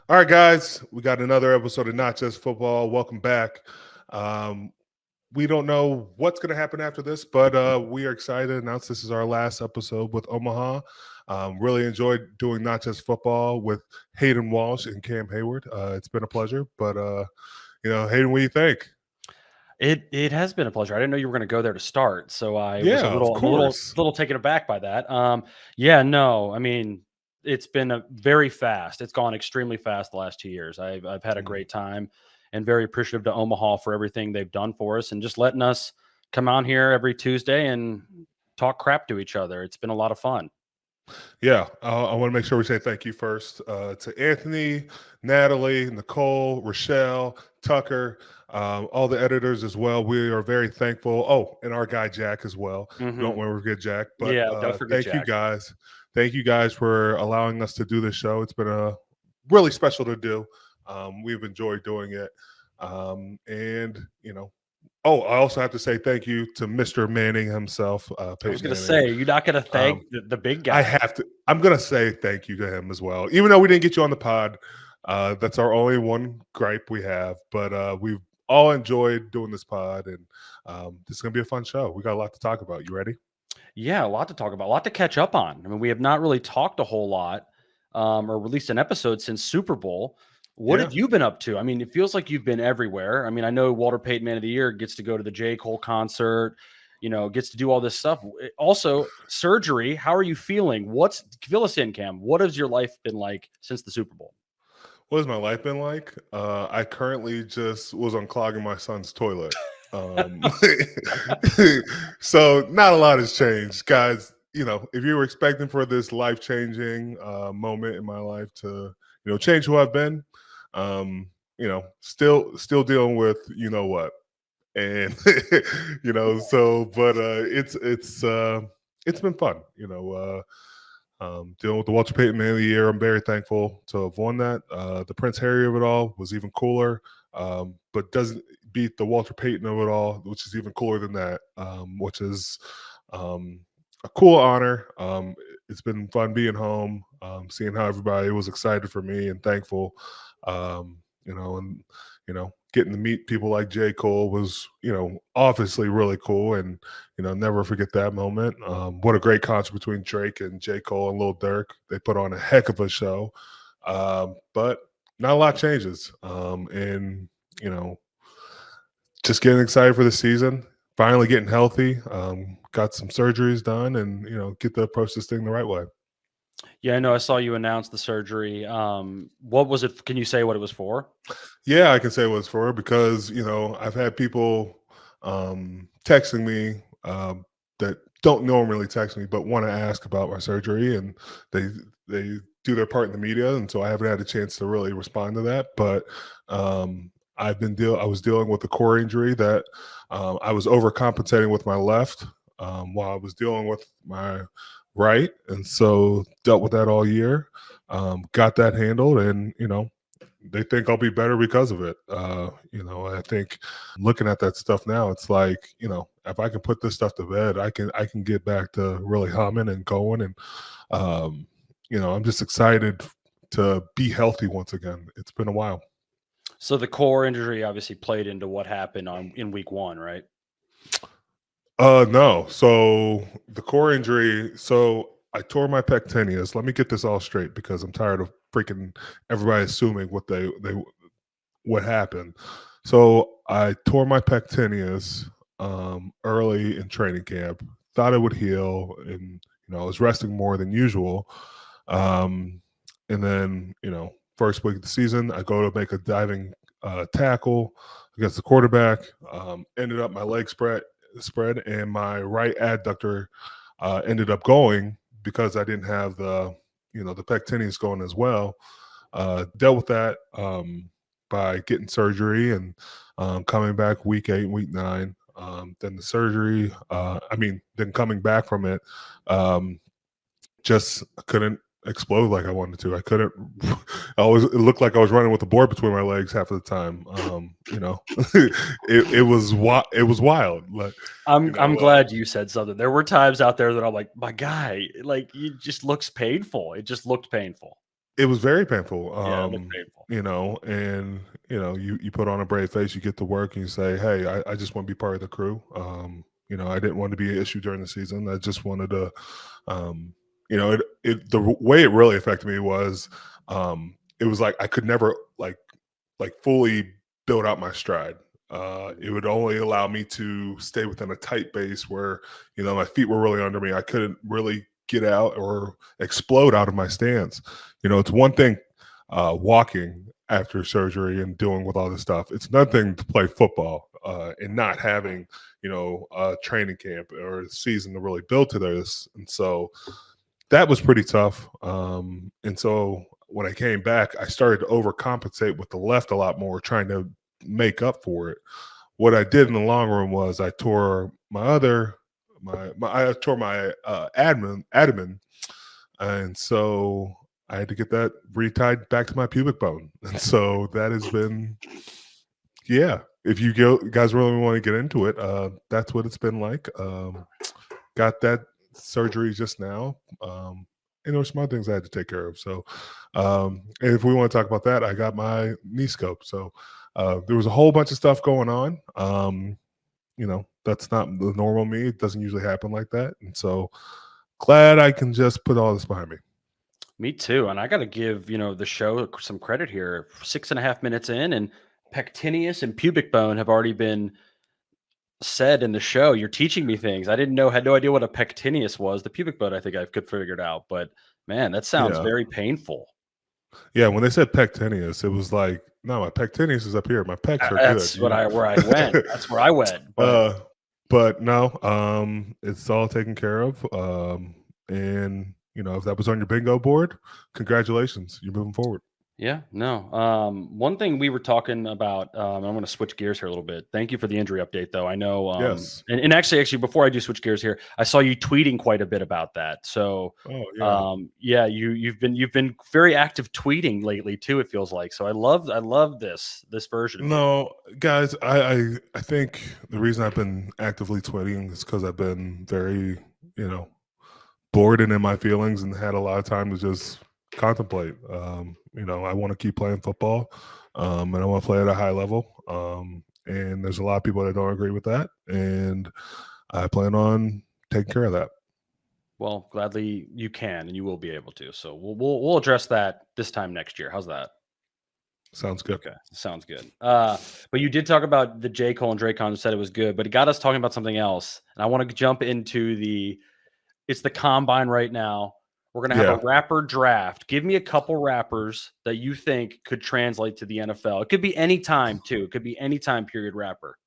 All right, guys, we got another episode of Not Just Football. Welcome back. Um, we don't know what's going to happen after this, but we are excited to announce this is our last episode with Omaha. Really enjoyed doing Not Just Football with Hayden Walsh and Cam Heyward. It's been a pleasure, but Hayden, what do you think? It has been a pleasure. I didn't know you were going to go there to start, so I'm a Of course. little taken aback by that. No, I mean it's been very fast. It's gone extremely fast the last 2 years. I've had a great time and very appreciative to Omaha for everything they've done for us and just letting us come on here every Tuesday and talk crap to each other. It's been a lot of fun. Yeah, I want to make sure we say thank you first to Anthony, Natalie, Nicole, Rochelle, Tucker, all the editors as well. We are very thankful. Oh, and our guy Jack as well. Don't want to forget Jack. But Don't forget thank Jack. you guys. Thank you guys for allowing us to do this show. It's been really special to do. We've enjoyed doing it. Oh, I also have to say thank you to Mr. Manning himself. I was going to say, you're not going to thank the big guy. I have to. I'm going to say thank you to him as well. Even though we didn't get you on the pod, that's our only one gripe we have. But we've all enjoyed doing this pod, and this is going to be a fun show. We got a lot to talk about. You ready? Yeah, a lot to talk about, a lot to catch up on. I mean, we have not really talked a whole lot or released an episode since Super Bowl. What have you been up to? I mean, it feels like you've been everywhere. I mean, I know Walter Payton Man of the Year gets to go to the J. Cole concert, gets to do all this stuff. Also, surgery. How are you feeling? Fill us in, Cam. What has your life been like since the Super Bowl? What has my life been like? I currently just was unclogging my son's toilet. So not a lot has changed, guys. If you were expecting for this life-changing moment in my life to, change who I've been, still dealing with what, and it's been fun. Dealing with the Walter Payton Man of the Year, I'm very thankful to have won that. The Prince Harry of it all was even cooler, but doesn't beat the Walter Payton of it all, which is even cooler than that, which is a cool honor. It's been fun being home, seeing how everybody was excited for me and thankful, getting to meet people like J. Cole was, obviously really cool, and, never forget that moment. What a great concert between Drake and J. Cole and Lil Durk. They put on a heck of a show, but not a lot changes. Just getting excited for the season, finally getting healthy, got some surgeries done, and, get to approach this thing the right way. Yeah, I know. I saw you announce the surgery. What was it? Can you say what it was for? Yeah, I can say what it's for because, I've had people texting me that don't normally text me but want to ask about my surgery, and they do their part in the media, and so I haven't had a chance to really respond to that. But I was dealing with a core injury that I was overcompensating with my left while I was dealing with my right, and so dealt with that all year. Got that handled, and they think I'll be better because of it. I think looking at that stuff now, it's like, if I can put this stuff to bed, I can get back to really humming and going, and I'm just excited to be healthy once again. It's been a while. So the core injury obviously played into what happened in week 1, right? No. So the core injury. So I tore my pectineus. Let me get this all straight because I'm tired of freaking everybody assuming what happened. So I tore my pectineus early in training camp. Thought it would heal, and I was resting more than usual. And then first week of the season, I go to make a diving tackle against the quarterback. Ended up my leg spread, and my right adductor ended up going because I didn't have the pectineus going as well. Dealt with that by getting surgery and coming back week 8 and week 9. Then the surgery, then coming back from it, just couldn't explode like I wanted to. I couldn't. It looked like I was running with a board between my legs half of the time. It was wild. I'm glad you said something. There were times out there that I'm like, my guy, like, it just looks painful. It just looked painful. It was very painful. Yeah, it looked painful. And you put on a brave face, you get to work, and you say, "Hey, I just want to be part of the crew." I didn't want to be an issue during the season. I just wanted to, the way it really affected me was, it was like I could never like fully build out my stride. It would only allow me to stay within a tight base where my feet were really under me. I couldn't really get out or explode out of my stance. It's one thing walking after surgery and dealing with all this stuff. It's another thing to play football and not having a training camp or a season to really build to this. And so that was pretty tough. And so when I came back, I started to overcompensate with the left a lot more, trying to make up for it. What I did in the long run was I tore my abdomen, and so I had to get that retied back to my pubic bone. And so that has been, yeah. If you guys really want to get into it, that's what it's been like. Got that surgery just now. And there were some other things I had to take care of. So, and if we want to talk about that, I got my knee scope. So there was a whole bunch of stuff going on. That's not the normal me. It doesn't usually happen like that. And so glad I can just put all this behind me. Me too. And I got to give, the show some credit here. 6.5 minutes in, and pectineus and pubic bone have already been said in the show. You're teaching me things. I had no idea what a pectineus was. The pubic bone, I think I could figure it out. But man, that sounds very painful. Yeah, when they said pectineus, it was like, no, my pectineus is up here. My pecs are That's good. where I went. That's where I went. But no, it's all taken care of. And if that was on your bingo board, congratulations, you're moving forward. Yeah, no. One thing we were talking about, I'm going to switch gears here a little bit. Thank you for the injury update, though. I know, yes. And actually, before I do switch gears here, I saw you tweeting quite a bit about that. So, you've been very active tweeting lately too. It feels like. So I love this version. No, guys, I think the reason I've been actively tweeting is because I've been very, bored and in my feelings, and had a lot of time to just contemplate. I want to keep playing football, and I want to play at a high level. And there's a lot of people that don't agree with that, and I plan on taking care of that. Well, gladly you can, and you will be able to. So we'll address that this time next year. How's that? Sounds good. Okay, sounds good. But you did talk about the J. Cole and Drake and said it was good, but it got us talking about something else. And I want to jump into it's the combine right now. We're going to have a rapper draft. Give me a couple rappers that you think could translate to the NFL. It could be any time, too. It could be any time period rapper.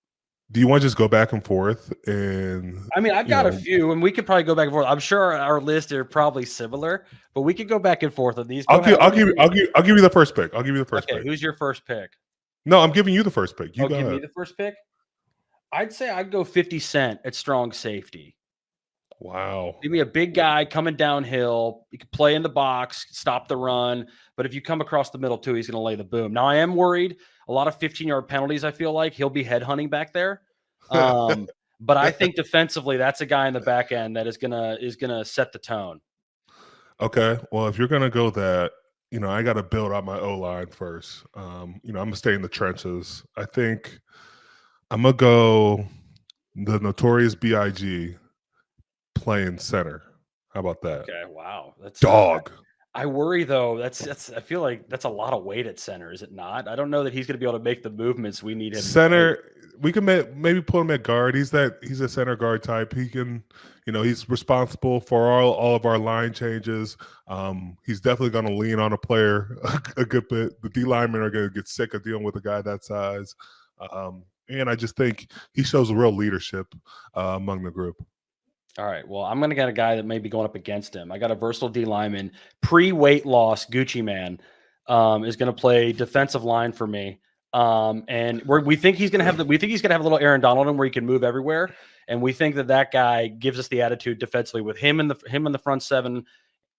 Do you want to just go back and forth? And I mean, I've got a few, and we could probably go back and forth. I'm sure our list are probably similar, but we could go back and forth on these. I'll give you the first pick. I'll give you the first pick. Who's your first pick? No, I'm giving you the first pick. You give me the first pick? I'd say I'd go 50 Cent at strong safety. Wow. Give me a big guy coming downhill. He can play in the box, stop the run. But if you come across the middle, too, he's going to lay the boom. Now, I am worried. A lot of 15-yard penalties, I feel like. He'll be headhunting back there. But I think defensively, that's a guy in the back end that is gonna set the tone. Okay. Well, if you're going to go that, I got to build out my O-line first. I'm going to stay in the trenches. I think I'm going to go the Notorious B.I.G. playing center. How about that? Okay, wow. That's dog. I worry though. That's I feel like that's a lot of weight at center, is it not? I don't know that he's going to be able to make the movements we need him. Center, we can maybe put him at guard. He's a center guard type. He can, he's responsible for all of our line changes. He's definitely going to lean on a player a good bit. The D linemen are going to get sick of dealing with a guy that size. And I just think he shows a real leadership among the group. All right. Well, I'm going to get a guy that may be going up against him. I got a versatile D lineman, pre-weight loss Gucci Man, is going to play defensive line for me. And we think he's going to have a little Aaron Donald in where he can move everywhere. And we think that guy gives us the attitude defensively with him in the front seven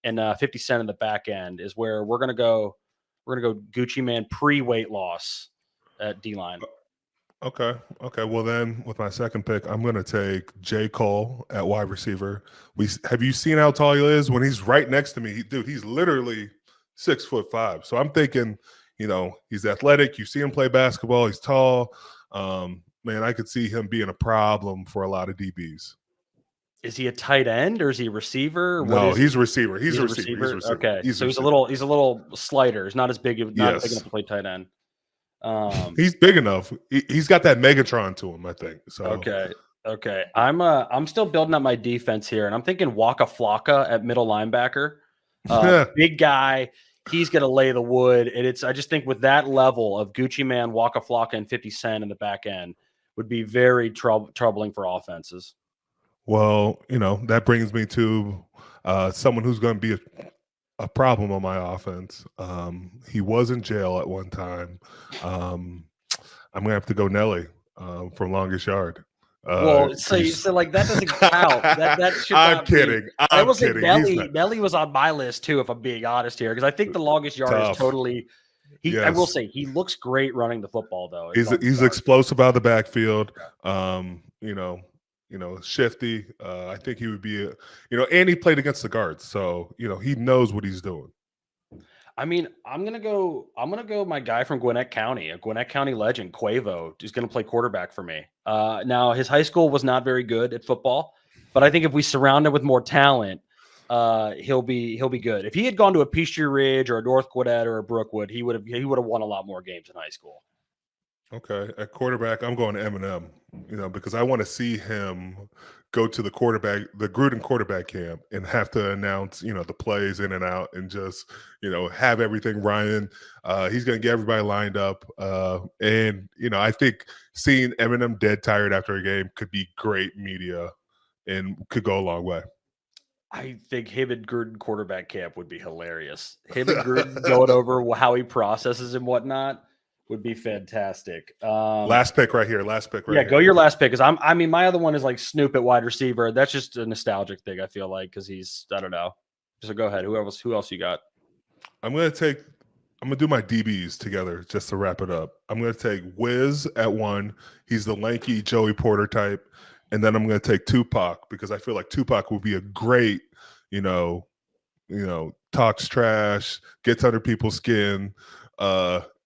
and 50 Cent in the back end is where we're going to go. We're going to go Gucci Man pre-weight loss at D line. Okay. Well, then with my second pick, I'm going to take J. Cole at wide receiver. Have you seen how tall he is? When he's right next to me, dude, he's literally 6'5". So I'm thinking, he's athletic. You see him play basketball. He's tall. Man, I could see him being a problem for a lot of DBs. Is he a tight end or is he a receiver? What No, is he's he? a receiver. He's a receiver. receiver. He's a receiver. Okay, He's so a he's a receiver. little slider. He's not as big enough Yes. to play tight end. He's big enough. He's got that Megatron to him, I think. So okay. I'm still building up my defense here, and I'm thinking Waka Flocka at middle linebacker. Big guy. He's going to lay the wood. And I just think with that level of Gucci Man, Waka Flocka, and 50 Cent in the back end would be very troubling for offenses. Well, that brings me to someone who's going to be a problem on my offense. He was in jail at one time. I'm going to have to go Nelly from Longest Yard. Well, so like that doesn't count. That should I'm kidding. I'm kidding. Nelly was on my list too, if I'm being honest here, because I think the Longest Yard is totally. I will say he looks great running the football though. He's explosive out of the backfield. Shifty. I think he would be and he played against the guards, so he knows what he's doing. I mean, I'm gonna go my guy from Gwinnett County, a Gwinnett County legend, Quavo, is gonna play quarterback for me. Now his high school was not very good at football, but I think if we surround him with more talent, he'll be good. If he had gone to a Peachtree Ridge or a North Gwinnett or a Brookwood, he would have won a lot more games in high school. Okay, at quarterback, I'm going to Eminem, because I want to see him go to the Gruden quarterback camp and have to announce, the plays in and out and just, have everything running. He's going to get everybody lined up. And I think seeing Eminem dead tired after a game could be great media and could go a long way. I think him and Gruden quarterback camp would be hilarious. Him and Gruden going over how he processes and whatnot would be fantastic. Last pick right here. Yeah, go your last pick. Because my other one is like Snoop at wide receiver. That's just a nostalgic thing, I feel like, because I don't know. So go ahead. Who else you got? I'm gonna do my DBs together just to wrap it up. I'm gonna take Wiz at 1. He's the lanky Joey Porter type. And then I'm gonna take Tupac because I feel like Tupac would be a great, talks trash, gets under people's skin,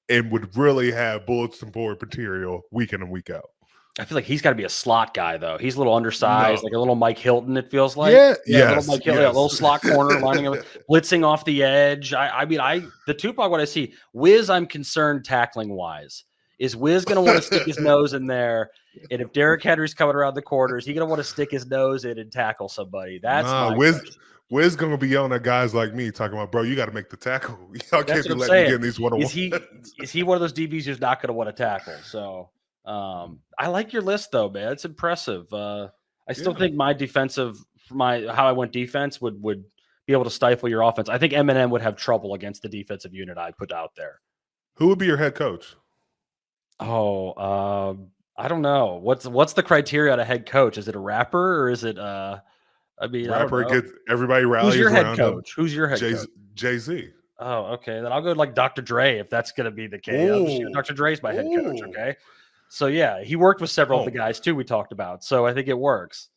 and would really have bulletin board material week in and week out. I feel like he's got to be a slot guy, though. He's a little undersized, like a little Mike Hilton, it feels like. Yeah, little Mike Hilton, a little slot corner, lining up, blitzing off the edge. The Tupac, what I see, Wiz, I'm concerned tackling-wise. Is Wiz going to want to stick his nose in there? And if Derrick Henry's coming around the corner, is he going to want to stick his nose in and tackle somebody? That's Wiz going to be yelling at guys like me, talking about, bro, you got to make the tackle. Y'all can't be letting me get in these one-on-ones. Is he one of those DBs who's not going to want to tackle? So I like your list, though, man. It's impressive. I still think my how I went defense would be able to stifle your offense. I think Eminem would have trouble against the defensive unit I put out there. Who would be your head coach? Oh, I don't know. What's the criteria on a head coach? Is it a rapper or is it rapper gets everybody rallies. Who's your head coach? Who's your head coach? Jay-Z. Oh, okay. Then I'll go like Dr. Dre if that's gonna be the case. Dr. Dre's my head coach. Okay. So yeah, he worked with several of the guys too we talked about. So I think it works.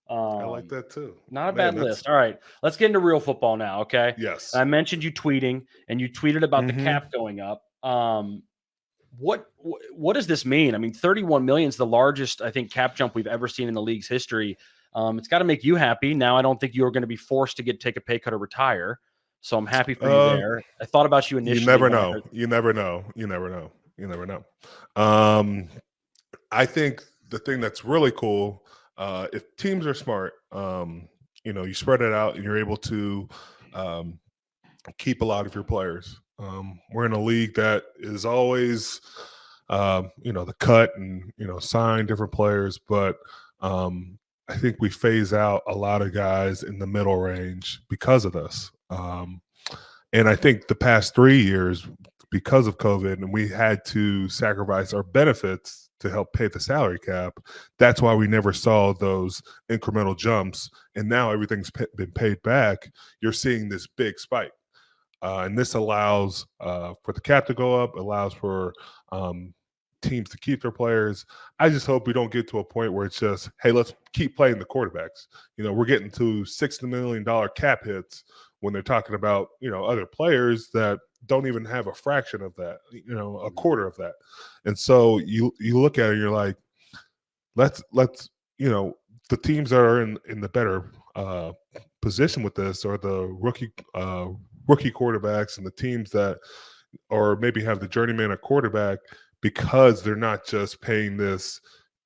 I like that too. Not a bad list. All right, let's get into real football now. Okay. Yes. I mentioned you tweeting, and you tweeted about the cap going up. What does this mean? I mean, 31 million is the largest, I think, cap jump we've ever seen in the league's history. It's got to make you happy. Now, I don't think you're going to be forced to take a pay cut or retire. So I'm happy for you there. I thought about you initially. You never know. I think the thing that's really cool, if teams are smart, you spread it out and you're able to keep a lot of your players. We're in a league that is always, the cut and, sign different players. But I think we phase out a lot of guys in the middle range because of this. And I think the past 3 years, because of COVID, and we had to sacrifice our benefits to help pay the salary cap. That's why we never saw those incremental jumps. And now everything's been paid back. You're seeing this big spike. And this allows for the cap to go up, allows for teams to keep their players. I just hope we don't get to a point where it's just, hey, let's keep playing the quarterbacks. We're getting to $60 million cap hits when they're talking about, other players that don't even have a fraction of that, a quarter of that. And so you look at it and you're like, let's the teams that are in the better position with this are the rookie quarterbacks, and the teams that or maybe have the journeyman at quarterback, because they're not just paying this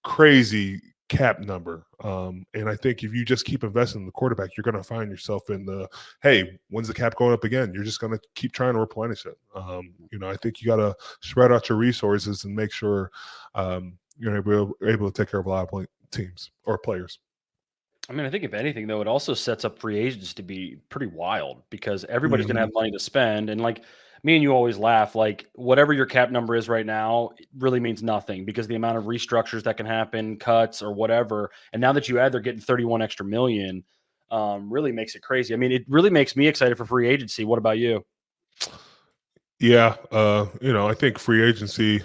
crazy cap number. And I think if you just keep investing in the quarterback, you're going to find yourself in the, hey, when's the cap going up again? You're just going to keep trying to replenish it. I think you got to spread out your resources and make sure you're able to take care of a lot of teams or players. I mean, I think if anything, though, it also sets up free agents to be pretty wild because everybody's going to have money to spend. And like me and you always laugh, like whatever your cap number is right now, it really means nothing because the amount of restructures that can happen, cuts or whatever. And now that you add, they're getting 31 extra million, really makes it crazy. I mean, it really makes me excited for free agency. What about you? Yeah. I think free agency,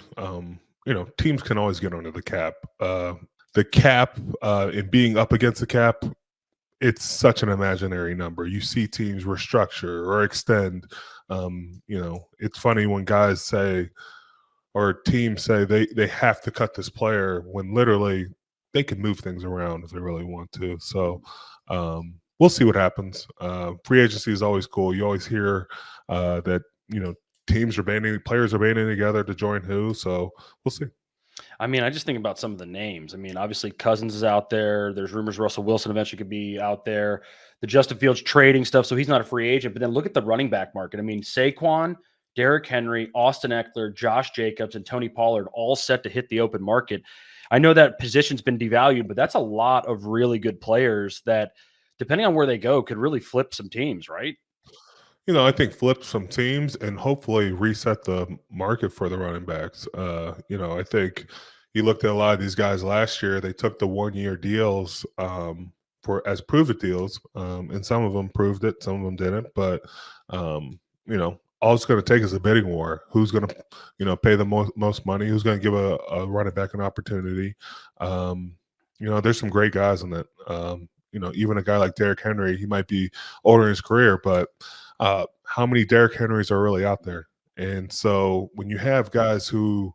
teams can always get under the cap. The cap and being up against the cap, it's such an imaginary number. You see teams restructure or extend. It's funny when guys say or teams say they have to cut this player when literally they can move things around if they really want to. So we'll see what happens. Free agency is always cool. You always hear that, players are banding together to join who. So we'll see. I mean, I just think about some of the names. I mean, obviously Cousins is out there. There's rumors Russell Wilson eventually could be out there. The Justin Fields trading stuff, so he's not a free agent. But then look at the running back market. I mean, Saquon, Derrick Henry, Austin Eckler, Josh Jacobs, and Tony Pollard all set to hit the open market. I know that position's been devalued, but that's a lot of really good players that, depending on where they go, could really flip some teams, right? I think flip some teams and hopefully reset the market for the running backs. I think you looked at a lot of these guys last year. They took the 1-year deals for as prove-it deals, and some of them proved it, some of them didn't. But all it's going to take is a bidding war. Who's going to pay the most money? Who's going to give a running back an opportunity? There's some great guys in that. Even a guy like Derrick Henry, he might be older in his career, but how many Derrick Henrys are really out there? And so when you have guys who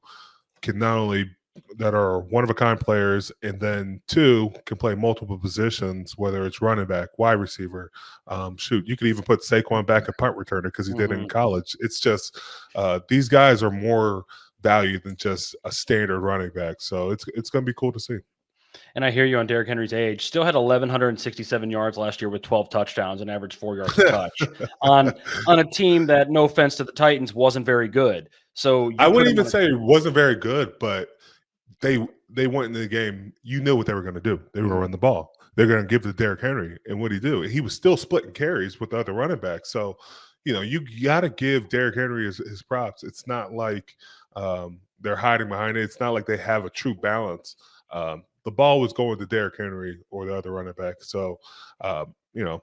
can not only that are one-of-a-kind players, and then two can play multiple positions, whether it's running back, wide receiver, you could even put Saquon back at punt returner because he did it in college. It's just these guys are more valued than just a standard running back. So it's going to be cool to see. And I hear you on Derrick Henry's age. Still had 1,167 yards last year with 12 touchdowns and averaged 4 yards a touch on a team that, no offense to the Titans, wasn't very good. So I wouldn't even say it wasn't very good, but they went into the game. You knew what they were going to do. They were going to run the ball. They're going to give it to Derrick Henry, and what did he do? He was still splitting carries with the other running backs. So, you got to give Derrick Henry his props. It's not like they're hiding behind it. It's not like they have a true balance. The ball was going to Derrick Henry or the other running back. So,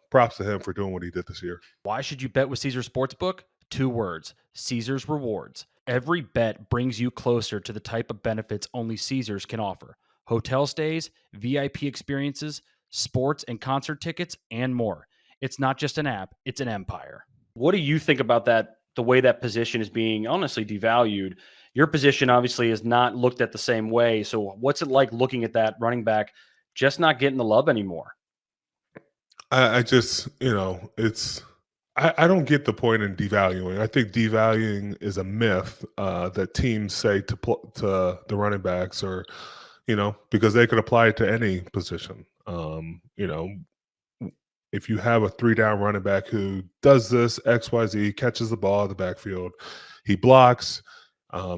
props to him for doing what he did this year. Why should you bet with Caesars Sportsbook? 2 words: Caesars Rewards. Every bet brings you closer to the type of benefits only Caesars can offer. Hotel stays, VIP experiences, sports and concert tickets, and more. It's not just an app, it's an empire. What do you think about that, the way that position is being honestly devalued? Your position obviously is not looked at the same way. So what's it like looking at that running back just not getting the love anymore? I just, I don't get the point in devaluing. I think devaluing is a myth that teams say to the running backs, or, because they could apply it to any position. If you have a 3-down running back who does this XYZ, catches the ball in the backfield, he blocks,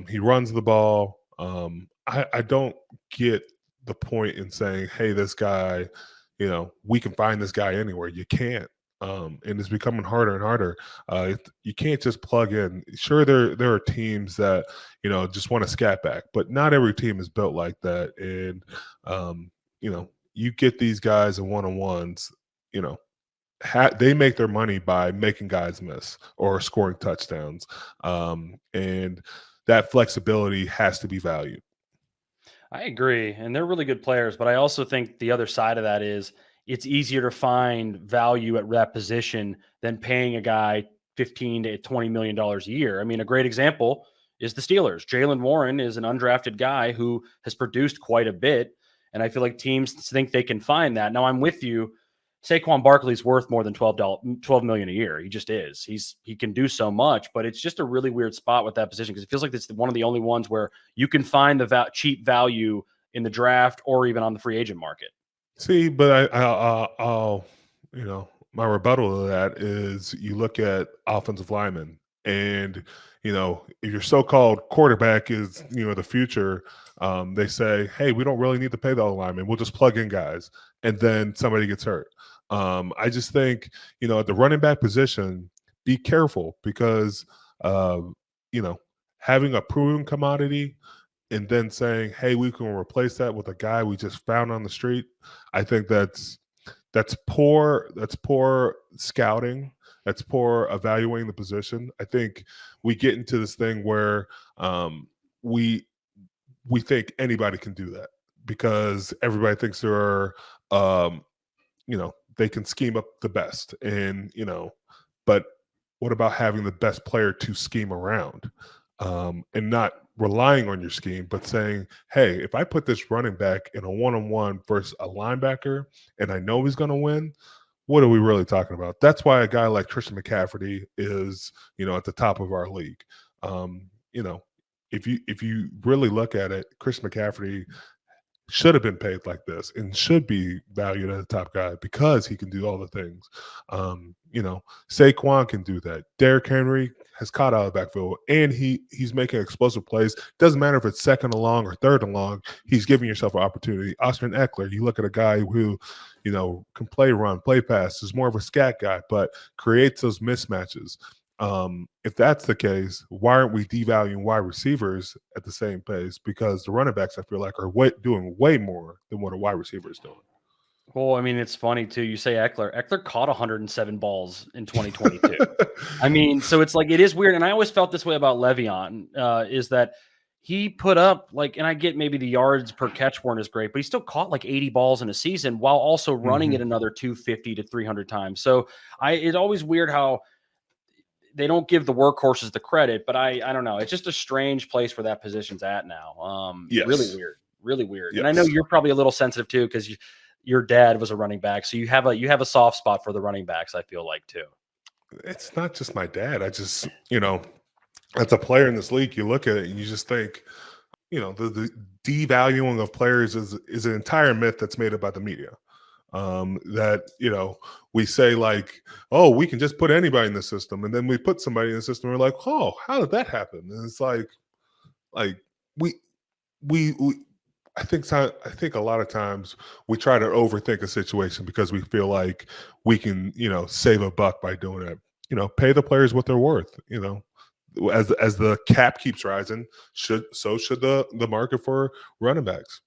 he runs the ball. I don't get the point in saying, hey, this guy, we can find this guy anywhere. You can't. And it's becoming harder and harder. You can't just plug in. Sure, there are teams that, just want to scat back, but not every team is built like that. And, you get these guys in one-on-ones, they make their money by making guys miss or scoring touchdowns. And that flexibility has to be valued. I agree. And they're really good players. But I also think the other side of that is it's easier to find value at that position than paying a guy 15 to $20 million a year. I mean, a great example is the Steelers. Jalen Warren is an undrafted guy who has produced quite a bit. And I feel like teams think they can find that. Now, I'm with you. Saquon Barkley's worth more than $12 million a year. He just is. He can do so much, but it's just a really weird spot with that position because it feels like it's one of the only ones where you can find the cheap value in the draft or even on the free agent market. See, but I'll my rebuttal to that is you look at offensive linemen, and if your so-called quarterback is the future, they say, hey, we don't really need to pay the lineman. We'll just plug in guys, and then somebody gets hurt. I just think at the running back position, be careful because having a proven commodity and then saying, hey, we can replace that with a guy we just found on the street. I think that's poor scouting. That's poor evaluating the position. I think we get into this thing where we think anybody can do that because everybody thinks they can scheme up the best, and but what about having the best player to scheme around, and not relying on your scheme, but saying, hey, if I put this running back in a one-on-one versus a linebacker and I know he's going to win, what are we really talking about? That's why a guy like Christian McCaffrey is, at the top of our league. If you really look at it, Christian McCaffrey should have been paid like this and should be valued as a top guy because he can do all the things. Saquon can do that. Derrick Henry has caught out of the backfield, and he's making explosive plays. Doesn't matter if it's second along or third along, he's giving yourself an opportunity. Austin Eckler, you look at a guy who, can play run, play pass, is more of a scat guy, but creates those mismatches. If that's the case, why aren't we devaluing wide receivers at the same pace? Because the running backs, I feel like, are doing way more than what a wide receiver is doing. Well, I mean, it's funny too. You say Eckler. Eckler caught 107 balls in 2022. I mean, so it's like it is weird. And I always felt this way about Le'Veon, is that he put up and I get maybe the yards per catch weren't as great, but he still caught like 80 balls in a season while also running it another 250 to 300 times. So it's always weird how they don't give the workhorses the credit, but I don't know. It's just a strange place where that position's at now. Yes. Really weird. Yes. And I know you're probably a little sensitive too, because your dad was a running back. So you have a soft spot for the running backs, I feel like too. It's not just my dad. I just, as a player in this league, you look at it and you just think, the devaluing of players is an entire myth that's made up by the media. That we say like, oh, we can just put anybody in the system, and then we put somebody in the system, and we're like, oh, how did that happen? And it's like we I think a lot of times we try to overthink a situation because we feel like we can save a buck by doing it. Pay the players what they're worth. As the cap keeps rising, should the market for running backs.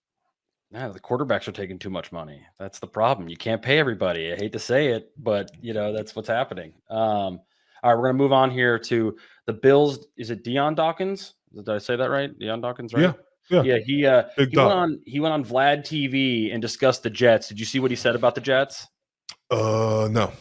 Yeah, the quarterbacks are taking too much money. That's the problem. You can't pay everybody. I hate to say it, but that's what's happening. All right, we're gonna move on here to the Bills. Is it Dion Dawkins? Did I say that right? Dion Dawkins, right? Yeah. He went on Vlad TV and discussed the Jets. Did you see what he said about the Jets? No.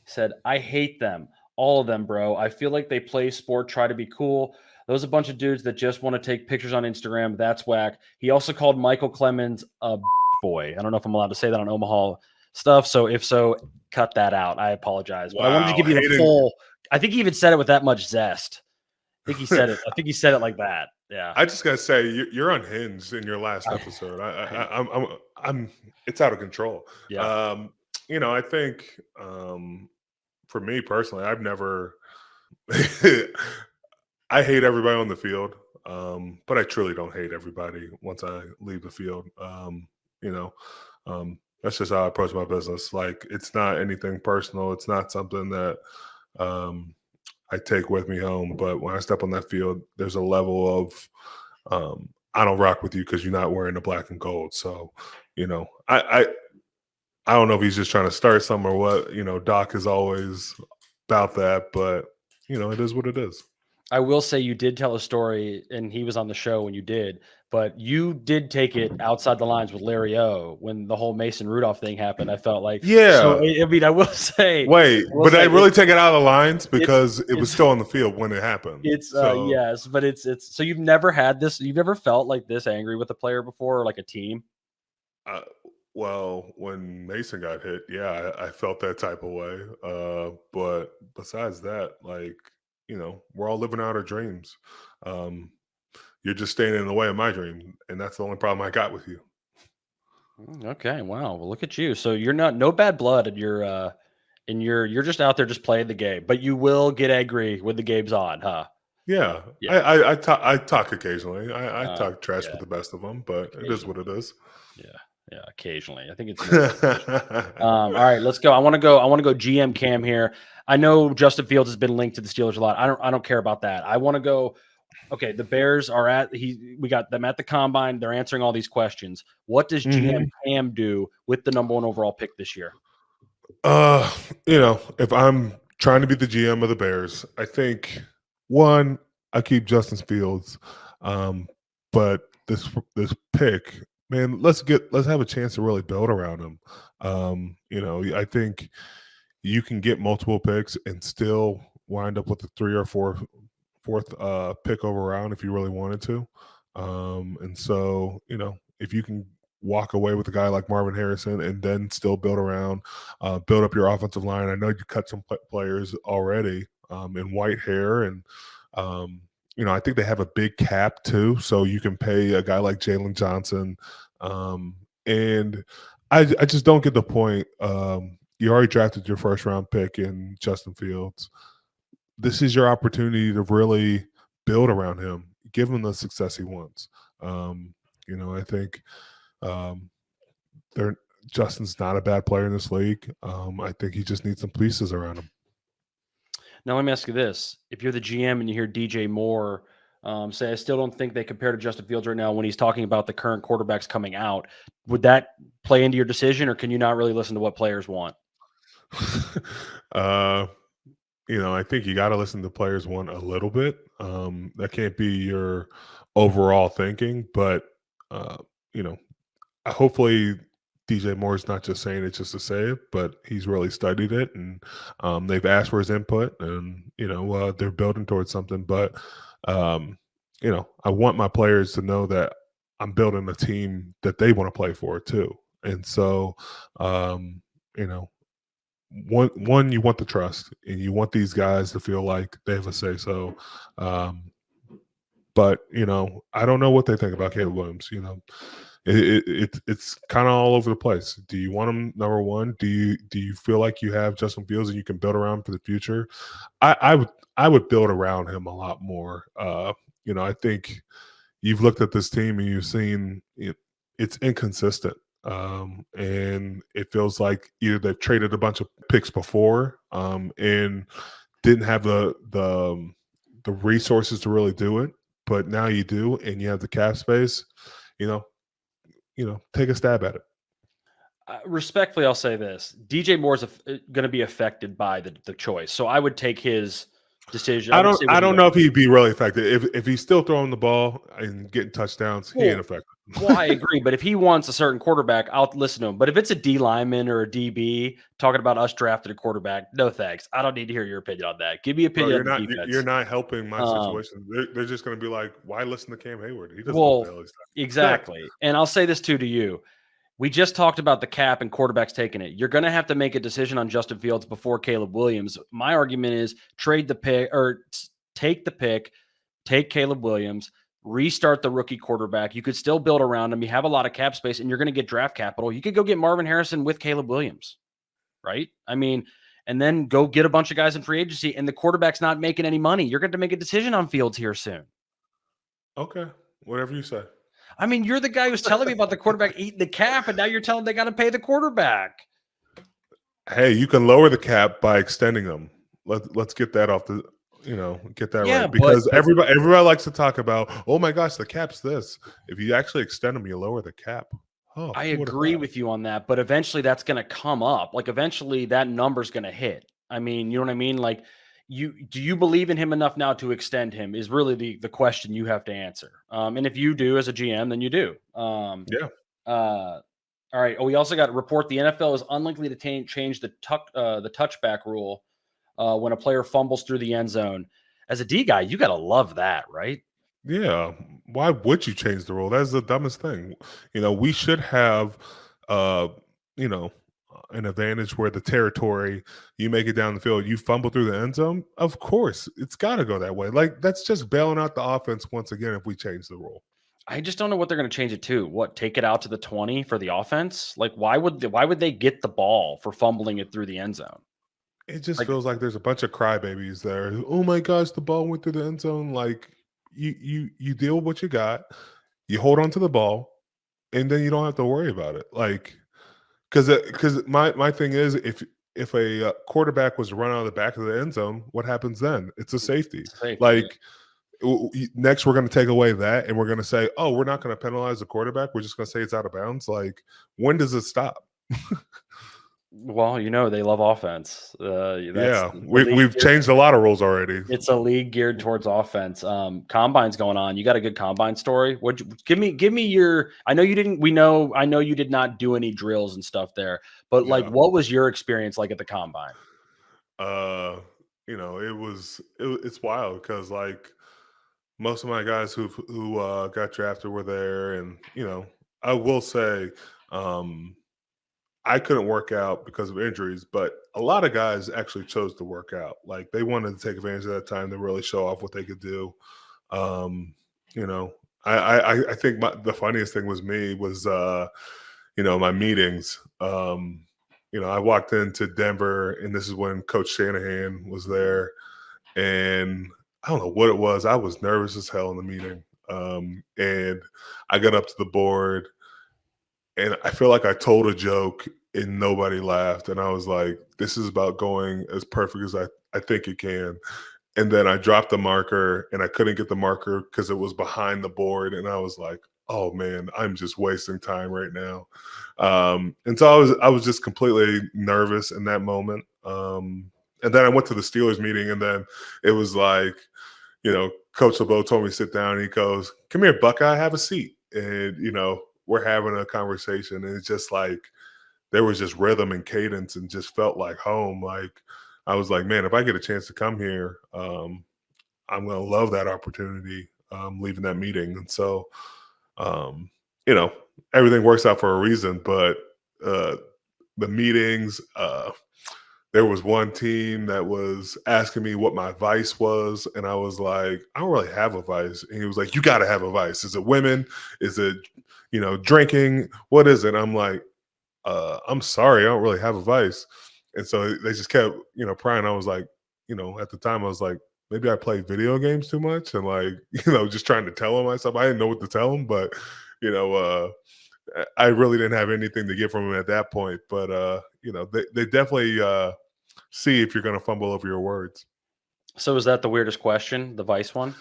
He said, I hate them, all of them, bro. I feel like they play sport, try to be cool. Those are a bunch of dudes that just want to take pictures on Instagram. That's whack. He also called Michael Clemens a boy. I don't know if I'm allowed to say that on Omaha stuff. So if so, cut that out. I apologize. But I wanted to give you the full. I think he even said it with that much zest. I think he said it. I think he said it like that. Yeah. I just gotta say, you're unhinged in your last episode. I'm. It's out of control. Yeah. I think for me personally, I've never. I hate everybody on the field, but I truly don't hate everybody once I leave the field. That's just how I approach my business. Like, it's not anything personal. It's not something that I take with me home. But when I step on that field, there's a level of I don't rock with you because you're not wearing the black and gold. So, I don't know if he's just trying to start something or what. Doc is always about that, but it is what it is. I will say you did tell a story, and he was on the show when you did, but you did take it outside the lines with Larry O when the whole Mason Rudolph thing happened. I felt like so. Yeah. I mean, I will say, Wait, but I really take it out of the lines because it was it's still on the field when it happened. it's So, yes, but it's so you've never had this. You've never felt like this angry with a player before, or like a team. uh, well, when Mason got hit, yeah, I felt that type of way. But besides that, like, we're all living out our dreams. You're just standing in the way of my dream, and that's the only problem I got with you. Okay, wow. Well, look at you. So you're not no bad blood, and you're just out there just playing the game, but you will get angry when the game's on, huh? Yeah, Yeah. I talk occasionally. I talk trash Yeah. with the best of them, but it is what it is. Yeah. Yeah. Occasionally. I think it's more occasionally. All right, let's go. I want to go GM Cam here. I know Justin Fields has been linked to the Steelers a lot. I don't care about that. I want to go. Okay, the Bears are we got them at the combine. They're answering all these questions. What does GM Cam do with the number 1 overall pick this year? If I'm trying to be the GM of the Bears, I think one, I keep Justin Fields. But this pick, man, let's have a chance to really build around him. I think you can get multiple picks and still wind up with a 3 or 4 fourth pick over round if you really wanted to. And so, if you can walk away with a guy like Marvin Harrison and then still build up your offensive line. I know you cut some players already in Whitehair, and I think they have a big cap too, so you can pay a guy like Jalen Johnson. And I just don't get the point. You already drafted your first round pick in Justin Fields. This is your opportunity to really build around him, give him the success he wants. I think Justin's not a bad player in this league. I think he just needs some pieces around him. Now, let me ask you this. If you're the GM and you hear DJ Moore say, I still don't think they compare to Justin Fields right now when he's talking about the current quarterbacks coming out, would that play into your decision, or can you not really listen to what players want? I think you got to listen to players want a little bit. That can't be your overall thinking, but hopefully DJ Moore is not just saying it just to say it, but he's really studied it, and they've asked for his input, and they're building towards something. But I want my players to know that I'm building a team that they want to play for too, and so one, you want the trust, and you want these guys to feel like they have a say so. But I don't know what they think about Caleb Williams. It's kind of all over the place. Do you want him number 1? Do you feel like you have Justin Fields and you can build around him for the future? I would build around him a lot more. I think you've looked at this team and you've seen it's inconsistent. And it feels like either they've traded a bunch of picks before and didn't have the resources to really do it, but now you do, and you have the cap space. Take a stab at it. Respectfully, I'll say this: DJ Moore's going to be affected by the choice, so I would take his decision. I don't know if he'd be really effective if he's still throwing the ball and getting touchdowns. He ain't effective. Well, I agree, but if he wants a certain quarterback, I'll listen to him. But if it's a D lineman or a DB talking about us drafted a quarterback, no thanks. I don't need to hear your opinion on that. Give me opinion on defense. You're not helping my situation. They're just going to be like, why listen to Cam Heyward? He doesn't know what the hell he's talking. Exactly. And I'll say this too to you. We just talked about the cap and quarterbacks taking it. You're going to have to make a decision on Justin Fields before Caleb Williams. My argument is trade the pick or take the pick, take Caleb Williams, restart the rookie quarterback. You could still build around him. You have a lot of cap space, and you're going to get draft capital. You could go get Marvin Harrison with Caleb Williams, right? I mean, and then go get a bunch of guys in free agency, and the quarterback's not making any money. You're going to make a decision on Fields here soon. Okay, whatever you say. I mean, you're the guy who's telling me about the quarterback eating the cap, and now you're telling them they got to pay the quarterback. Hey, you can lower the cap by extending them. Let's get that off the, get that right. Because everybody likes to talk about, oh my gosh, the cap's this. If you actually extend them, you lower the cap. Oh, I agree with you on that, but eventually that's going to come up. Like eventually that number's going to hit. I mean, you know what I mean? Like do you believe in him enough now to extend him is really the question you have to answer. And if you do as a GM, then you do. Yeah. All right. Oh, we also got to report the NFL is unlikely to change the touchback rule when a player fumbles through the end zone. As a D guy, you got to love that, right? Yeah. Why would you change the rule? That's the dumbest thing. We should have, uh, you know, an advantage where the territory, you make it down the field, you fumble through the end zone. Of course, it's got to go that way. Like, that's just bailing out the offense once again if we change the rule. I just don't know what they're going to change it to. What, take it out to the 20 for the offense? Like, why would they get the ball for fumbling it through the end zone? It just Like, feels like there's a bunch of crybabies there. Oh my gosh, the ball went through the end zone. Like, you deal with what you got, you hold on to the ball, and then you don't have to worry about it. Like, because my thing is, if a quarterback was to run out of the back of the end zone, what happens then? It's a safety. safety. Like, next we're going to take away that, and we're going to say, oh, we're not going to penalize the quarterback. We're just going to say it's out of bounds. Like, when does it stop? Well, they love offense. That's Yeah, the league. we've changed a lot of rules already. It's a league geared towards offense. Combine's going on. You got a good combine story? Give me your. I know you didn't. I know you did not do any drills and stuff there. But like, Yeah. what was your experience like at the combine? uh it's wild because, like, most of my guys who got drafted were there, and I will say, um I couldn't work out because of injuries, but a lot of guys actually chose to work out. Like, they wanted to take advantage of that time to really show off what they could do. um you know I think the funniest thing was my meetings. I walked into Denver, and this is when Coach Shanahan was there, and I don't know what it was. I was nervous as hell in the meeting. And I got up to the board, and I feel like I told a joke and nobody laughed. And I was like, this is about going as perfect as I think it can. And then I dropped the marker, and I couldn't get the marker because it was behind the board. And I was like, oh man, I'm just wasting time right now. And so I was just completely nervous in that moment. And then I went to the Steelers meeting, and then it was like, Coach LeBeau told me to sit down, and he goes, come here, Buckeye, have a seat. And, we're having a conversation, and it's just like, there was just rhythm and cadence and just felt like home. Like, I was like, man, if I get a chance to come here, I'm going to love that opportunity, leaving that meeting. And so, um, everything works out for a reason, but the meetings, there was one team that was asking me what my vice was, and I was like, I don't really have a vice. And he was like, you got to have a vice. Is it women? Is it, drinking? What is it? I'm like, I'm sorry, I don't really have a vice. And so they just kept, prying. I was like, at the time I was like, maybe I play video games too much, and, like, just trying to tell them myself. I didn't know what to tell them, but, I really didn't have anything to get from them at that point. But, they definitely see if you're going to fumble over your words. So is that the weirdest question, the Vice one?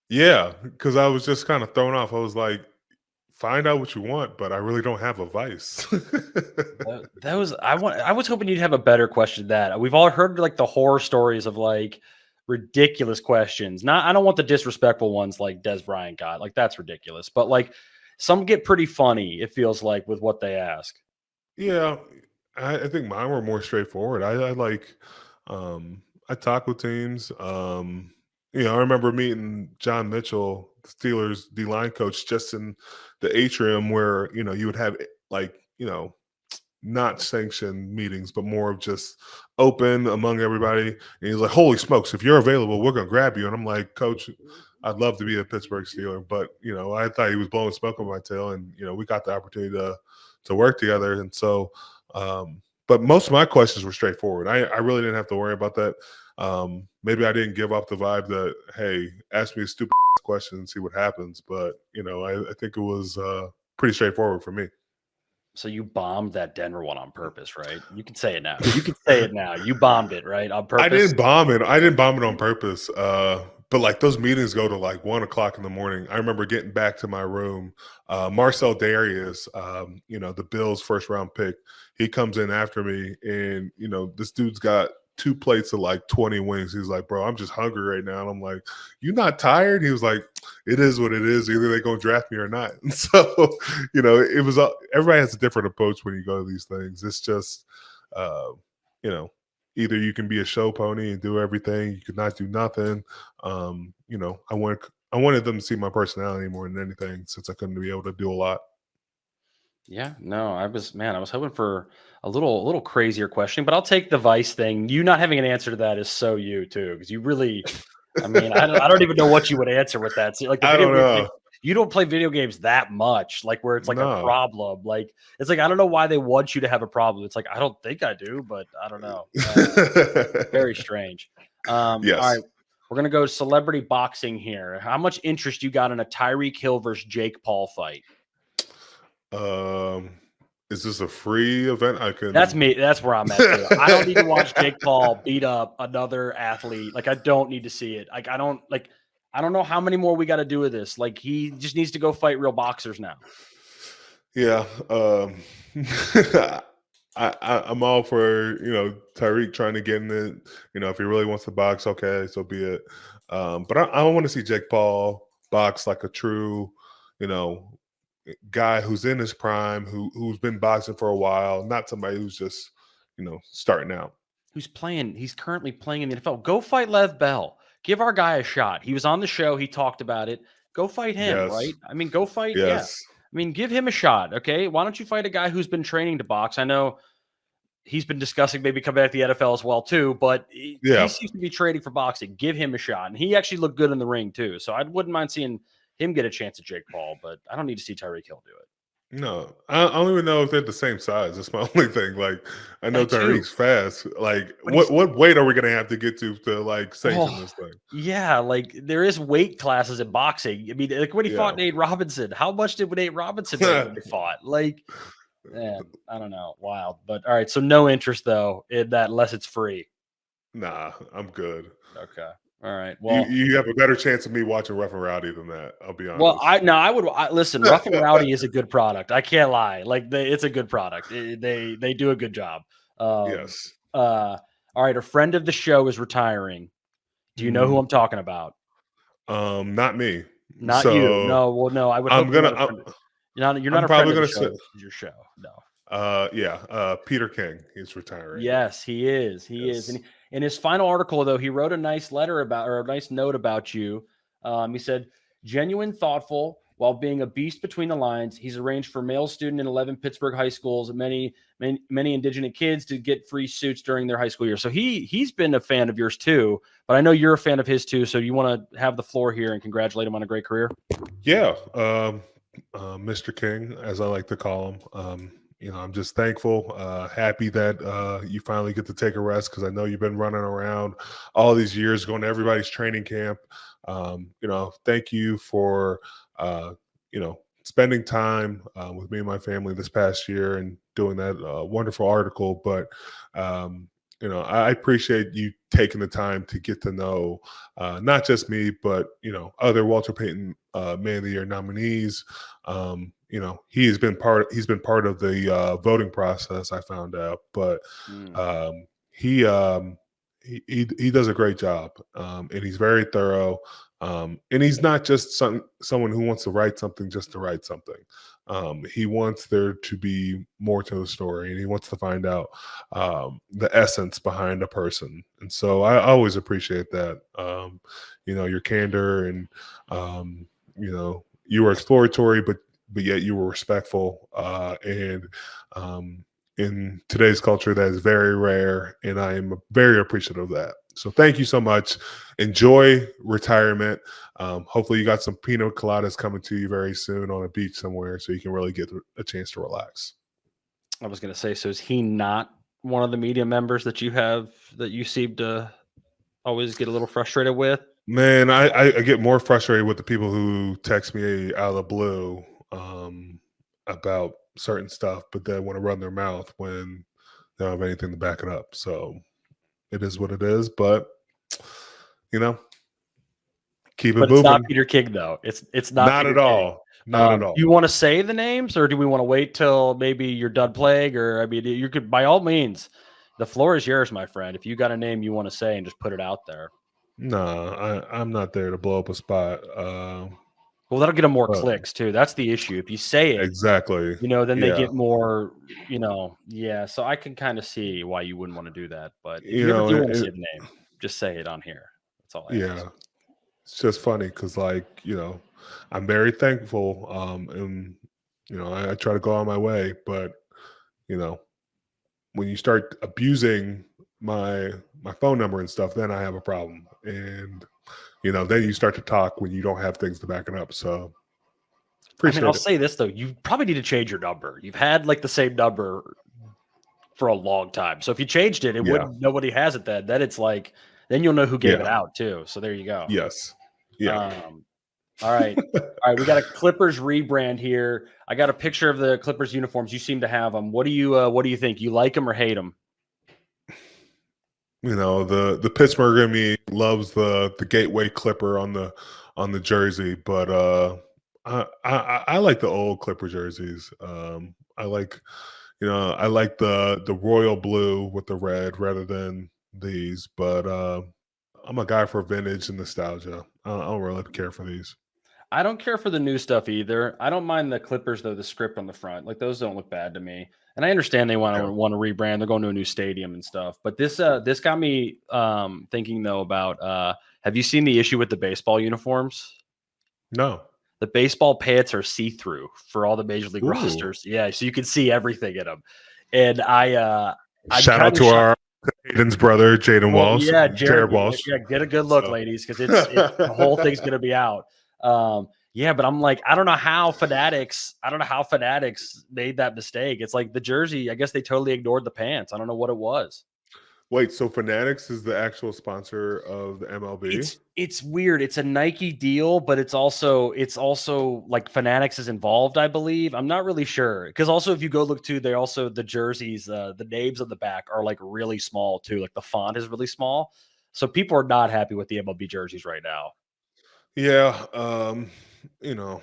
Yeah, because I was just kind of thrown off. I was like, find out what you want, but I really don't have a vice. That was I was hoping you'd have a better question than that. We've all heard like the horror stories of like ridiculous questions. Not I don't want the disrespectful ones like Des Bryant got. Like that's ridiculous. But like some get pretty funny, it feels like, with what they ask. Yeah, I think mine were more straightforward. I like, I talk with teams. I remember meeting John Mitchell, the Steelers D line coach, just in the atrium where you would have, like, not sanctioned meetings, but more of just open among everybody. And he's like, "Holy smokes! If you're available, we're gonna grab you." And I'm like, "Coach, I'd love to be a Pittsburgh Steeler," but I thought he was blowing smoke on my tail, and we got the opportunity to work together. And so, but most of my questions were straightforward. I really didn't have to worry about that. Maybe I didn't give off the vibe that, hey, ask me a stupid question and see what happens. But I think it was pretty straightforward for me. So you bombed that Denver one on purpose, right? You can say it now. You can say it now. You bombed it, right? On purpose. I didn't bomb it. I didn't bomb it on purpose. But like those meetings go to like 1:00 in the morning. I remember getting back to my room. Marcel Darius, the Bills' first round pick, he comes in after me, and this dude's got 2 plates of like 20 wings. He's like, bro, I'm just hungry right now. And I'm like, you not tired? He was like, it is what it is. Either they're going to draft me or not. And so, it was, everybody has a different approach when you go to these things. It's just, either you can be a show pony and do everything. You could not do nothing. I wanted them to see my personality more than anything, since I couldn't be able to do a lot. Yeah, no, I was hoping for a little crazier question, but I'll take the Vice thing. You not having an answer to that is so you too, because you really, I don't even know what you would answer with that. See, like the I video don't game know. thing, you don't play video games that much, like where it's like a No. problem. Like it's like I don't know why they want you to have a problem. It's like I don't think I do, but I don't know. Very strange. Yes. All right, we're gonna go celebrity boxing here. How much interest you got in a Tyreek Hill versus Jake Paul fight? Is this a free event? That's me. That's where I'm at too. I don't need to watch Jake Paul beat up another athlete. Like I don't need to see it. Like I don't know how many more we got to do with this. Like he just needs to go fight real boxers now. Yeah. I'm all for, Tyreek trying to get in it. If he really wants to box, okay, so be it. But I want to see Jake Paul box like a true, guy who's in his prime, who's been boxing for a while, not somebody who's just, starting out. He's currently playing in the NFL. Go fight Lev Bell. Give our guy a shot. He was on the show. He talked about it. Go fight him, Yes. right? Go fight. Yes. Yeah. Give him a shot. Okay. Why don't you fight a guy who's been training to box? I know he's been discussing maybe coming back to the NFL as well too, but he seems to be training for boxing. Give him a shot. And he actually looked good in the ring too. So I wouldn't mind seeing him get a chance at Jake Paul, but I don't need to see Tyreek Hill do it. No, I don't even know if they're the same size. That's my only thing. Like, I know Tyreek's fast. Like, what weight are we gonna have to get to like sanction this thing? Yeah, like there is weight classes in boxing. Like when he fought Nate Robinson, how much did Nate Robinson weigh when they fought? Like, man, I don't know, wild. But all right, so no interest though in that unless it's free. Nah, I'm good. Okay. All right. Well, you have a better chance of me watching Rough and Rowdy than that. I'll be honest. Well, I would listen. Rough and Rowdy is a good product. I can't lie. Like it's a good product. They do a good job. Yes. All right. A friend of the show is retiring. Do you know who I'm talking about? Not me. Not you. No. Well, no. I would. You're not a friend of the show. It's your show. No. Peter King. He's retiring. Yes, he is. He is. And in his final article, though, he wrote a nice letter a nice note about you. He said, genuine, thoughtful, while being a beast between the lines. He's arranged for male student in 11 Pittsburgh high schools and many indigenous kids to get free suits during their high school year. So he's been a fan of yours too, but I know you're a fan of his too. So you want to have the floor here and congratulate him on a great career? Yeah. Mr. King, as I like to call him. I'm just thankful, happy that you finally get to take a rest, because I know you've been running around all these years going to everybody's training camp. Thank you for, spending time with me and my family this past year and doing that wonderful article. But, I appreciate you taking the time to get to know not just me, but, other Walter Payton Man of the Year nominees. He's been part of the voting process, I found out, but he does a great job, and he's very thorough, and he's not just someone who wants to write something just to write something. He wants there to be more to the story, and he wants to find out the essence behind a person. And so I always appreciate that. Your candor, and you were exploratory, but yet you were respectful. And in today's culture, that is very rare, and I am very appreciative of that. So thank you so much. Enjoy retirement. Hopefully you got some pina coladas coming to you very soon on a beach somewhere, so you can really get a chance to relax. I was going to say, so is he not one of the media members that you have that you seem to always get a little frustrated with? Man, I get more frustrated with the people who text me out of the blue about certain stuff, but they want to run their mouth when they don't have anything to back it up. So it is what it is, but keep it moving. It's not Peter King, though. It's not at all. Not at all. Do you want to say the names, or do we want to wait till maybe you're done playing? Or you could, by all means, The floor is yours, my friend. If you got a name you want to say and just put it out there. No, I'm not there to blow up a spot. Well, that'll get them more But clicks too. That's the issue. If you say it, exactly. then they Yeah. get more, yeah. So I can kind of see why you wouldn't want to do that. But if You you ever know, do want to say the name, just say it on here. That's all I ask. yeah, it's just funny because, like, I'm very thankful. And I try to go on my way, but you know, when you start abusing my phone number and stuff, then I have a problem. And then you start to talk when you don't have things to back it up. So I mean, I'll appreciate it. say this though: you probably need to change your number. You've had like the same number for a long time. So if you changed it, Yeah. nobody has it then. Then it's like, then you'll know who gave it Yeah. out too. So there you go. Yes. Yeah. All right. All right. We got a Clippers rebrand here. I got a picture of the Clippers uniforms. You seem to have them. What do you think? You like them or hate them? The Pittsburgh in me loves the Gateway Clipper on the jersey, but I like the old Clipper jerseys. I like the royal blue with the red rather than these, but I'm a guy for vintage and nostalgia. I don't really care for these. I don't care for the new stuff either. I don't mind the Clippers though. The script on the front, like those don't look bad to me. And I understand they want Yeah. to rebrand. They're going to a new stadium and stuff. But this got me thinking though about have you seen the issue with the baseball uniforms? No. The baseball pants are see-through for all the major league Ooh. rosters. Yeah, so you can see everything in them. And I'm Shout out to our Hayden's brother, Jaden Walsh. Yeah, Jared Walsh. Yeah, get a good look, ladies, because it's the whole thing's gonna be out. Yeah, but I'm like, I don't know how Fanatics made that mistake. It's like the jersey, I guess they totally ignored the pants. I don't know what it was. Wait, so Fanatics is the actual sponsor of the MLB? It's weird. It's a Nike deal, but it's also like Fanatics is involved, I believe. I'm not really sure. Because also if you go look too, they also the jerseys, the names on the back are like really small too. Like the font is really small. So people are not happy with the MLB jerseys right now. Yeah, you know,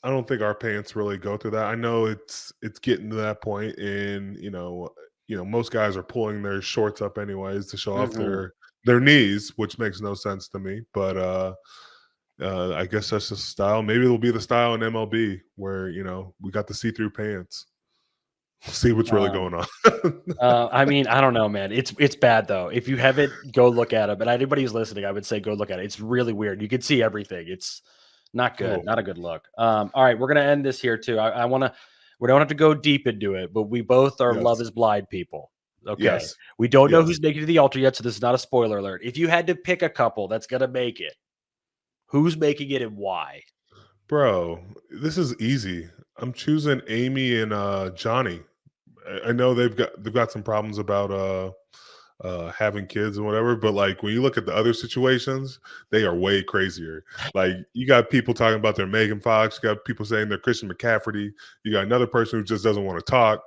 I don't think our pants really go through that. I know it's getting to that point, and most guys are pulling their shorts up anyways to show off their knees, which makes no sense to me. But I guess that's just style. Maybe it'll be the style in MLB where we got the see-through pants. See what's really going on. I mean, I don't know, man. It's bad though. If you haven't, go look at it. But anybody who's listening, I would say go look at it. It's really weird. You can see everything. It's not good. Not a good look. All right, we're gonna end this here too. I want to. We don't have to go deep into it, but we both are Love is Blind people. Okay. Yes. We don't know who's making it to the altar yet, so this is not a spoiler alert. If you had to pick a couple that's gonna make it, who's making it and why? Bro, this is easy. I'm choosing Amy and Johnny. I know they've got some problems about having kids and whatever, but like when you look at the other situations, they are way crazier. Like you got people talking about their Megan Fox, you got people saying they're Christian McCaffrey, you got another person who just doesn't want to talk.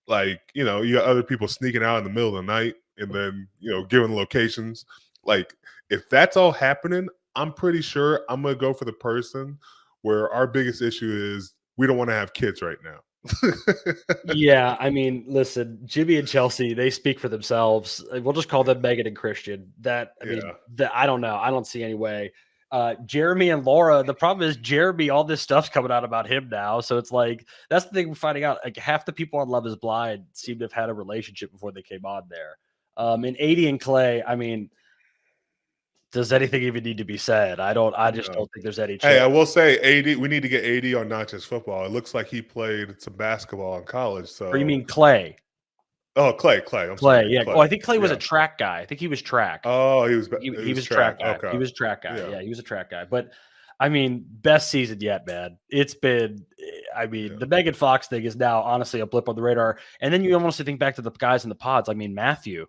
Like, you got other people sneaking out in the middle of the night and then, giving locations. Like if that's all happening, I'm pretty sure I'm gonna go for the person where our biggest issue is we don't want to have kids right now. Yeah, I mean, listen, Jimmy and Chelsea, they speak for themselves. We'll just call them Megan and Christian. I don't know. I don't see any way. Jeremy and Laura, the problem is Jeremy, all this stuff's coming out about him now. So it's like, that's the thing we're finding out. Like half the people on Love is Blind seem to have had a relationship before they came on there. And 80 and Clay, I mean, does anything even need to be said? I just don't think there's any chance. Hey, I will say 80, we need to get 80 on not just football. It looks like he played some basketball in college. So Or you mean Clay? Oh, Clay. I'm sorry. Yeah. Clay. Oh, I think Clay was a track guy. I think he was track. Oh, he was track guy. Okay. He was a track guy. Yeah, he was a track guy. But I mean, best season yet, man. It's been, the Megan Fox thing is now honestly a blip on the radar. And then you almost think back to the guys in the pods. I mean, Matthew.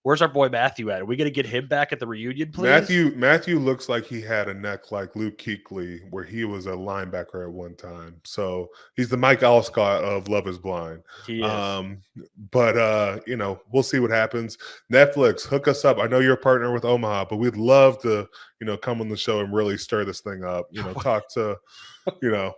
Where's our boy Matthew at? Are we going to get him back at the reunion, please? Matthew looks like he had a neck like Luke Kuechly, where he was a linebacker at one time. So he's the Mike Alstott of Love is Blind. He is. But we'll see what happens. Netflix, hook us up. I know you're a partner with Omaha, but we'd love to, come on the show and really stir this thing up. Talk to,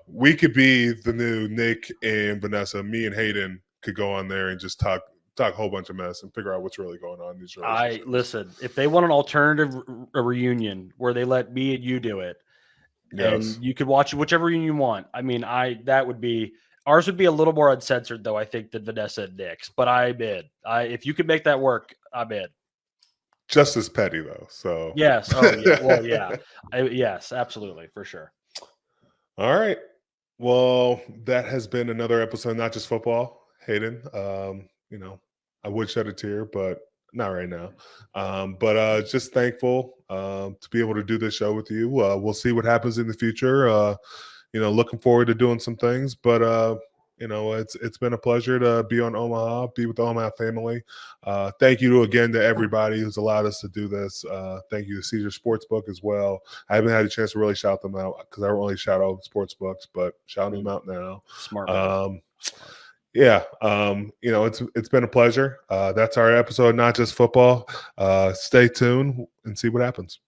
we could be the new Nick and Vanessa. Me and Hayden could go on there and just talk talk a whole bunch of mess and figure out what's really going on in these relationships. Listen, if they want an alternative reunion where they let me and you do it, Yes. and you could watch whichever reunion you want. I mean, that would be ours would be a little more uncensored though, I think, than Vanessa and Nick's. But I bid. If you could make that work, I bid. Just as petty though. So yes. Oh yeah. Well, yeah. Yes, absolutely, for sure. All right. Well, that has been another episode of Not Just Football, Hayden. You know, I would shed a tear, but not right now. But just thankful to be able to do this show with you. We'll see what happens in the future. You know, looking forward to doing some things, but you know, it's been a pleasure to be on Omaha, be with the Omaha family. Thank you again to everybody who's allowed us to do this. Thank you to Caesar Sportsbook as well. I haven't had a chance to really shout them out because I don't really shout out sportsbooks, but shouting them out now. Smart. Yeah, you know, it's been a pleasure. That's our episode, Not Just Football. Stay tuned and see what happens.